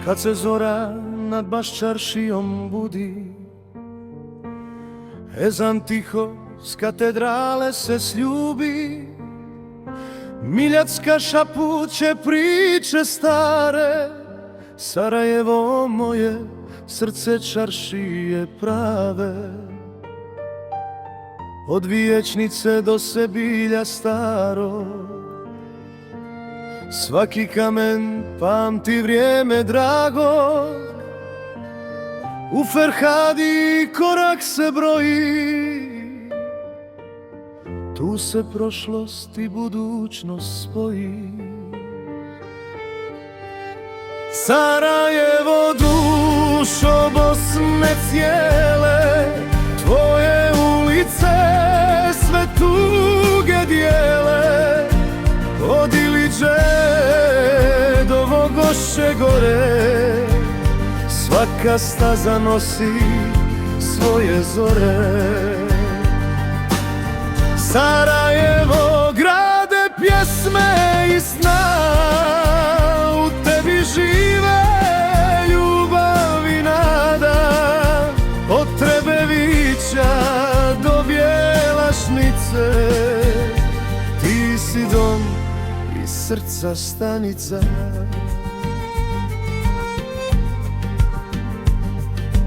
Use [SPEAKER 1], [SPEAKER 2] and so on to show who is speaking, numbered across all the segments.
[SPEAKER 1] Kad se zora nad Baščaršijom budi, ezan tiho s katedrale se sljubi, Miljacka šapuće priče stare, Sarajevo moje, srce čaršije prave. Od vijećnice do Sebilja staro, svaki kamen pamti vrijeme drago. U Ferhadi korak se broji, tu se prošlost i budućnost spoji. Sarajevo, dušo Bosne cijele, tvoje ulice sve tuge dijele. Od Iliđe do Vogošće gore, svaka staza nosi svoje zore. Sarajevo, grade pjesme i sna, u tebi žive ljubav i nada. Od Trebevića do Bjelašnice, ti si dom i srca stanica.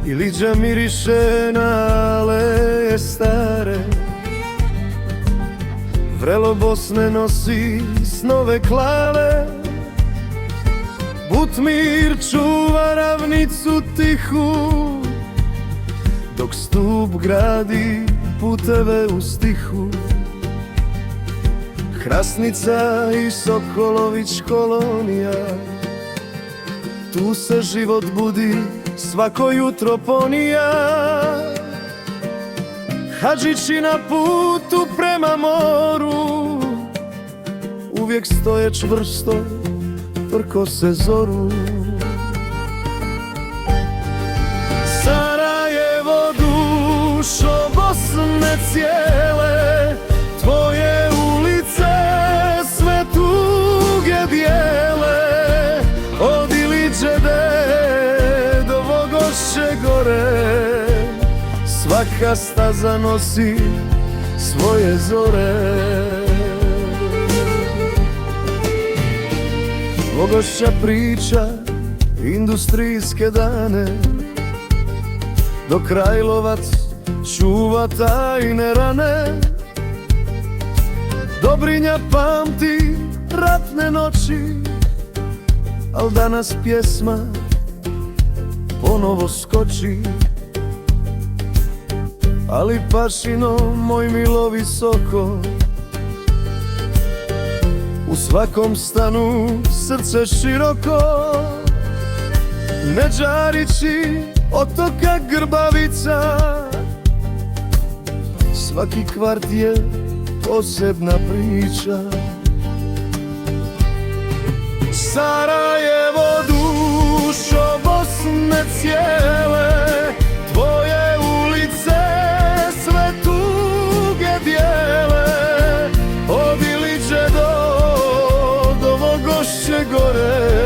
[SPEAKER 1] Iliđa miriše na aleje stare, vrelo Bosne nosi snove klale. Butmir čuva ravnicu tihu, dok stup gradi puteve u stihu. Hrasnica i Sokolović kolonija, tu se život budi svako jutro ponija. Hadžići na putu prema moru, uvijek stoje čvrsto, prko se zoru. Sarajevo, dušo Bosne cijele, tvoje ulice sve tuge bijele. Od Iliđe do Vogošće gore, svaka staza nosi svoje zore. Vogošća priča industrijske dane, dok Krajlovac čuva tajne rane. Dobrinja pamti ratne noći, al danas pjesma ponovo skoči. Ali Pašino, moj milo visoko, u svakom stanu srce široko. Neđarići, otoka Grbavica, svaki kvart je posebna priča. Sarajevo, dušo Bosne cijele, tvoje ulice sve tuge dijele. Od Iliđe do Vogošće gore,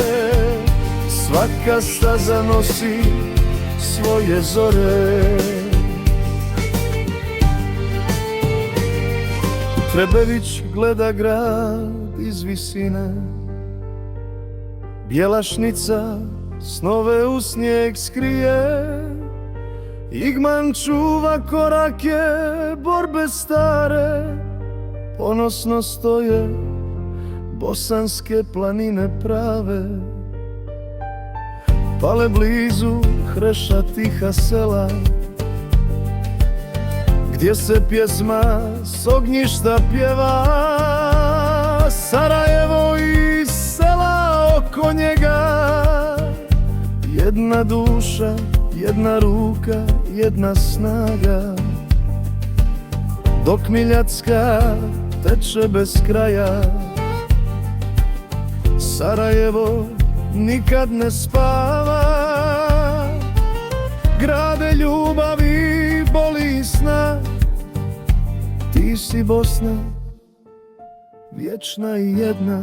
[SPEAKER 1] svaka staza nosi svoje zore. Trebević gleda grad iz visine, Bjelašnica snove u snijeg skrije. Igman čuva korake borbe stare, ponosno stoje bosanske planine prave. Pale blizu Hreša tiha sela, gdje se pjesma s ognjišta pjeva. Sarajevo i sela oko njega, jedna duša, jedna ruka, jedna snaga. Dok Miljacka teče bez kraja, Sarajevo nikad ne spava. Grade ljubavi, boli sna, ti si Bosna, vječna i jedna.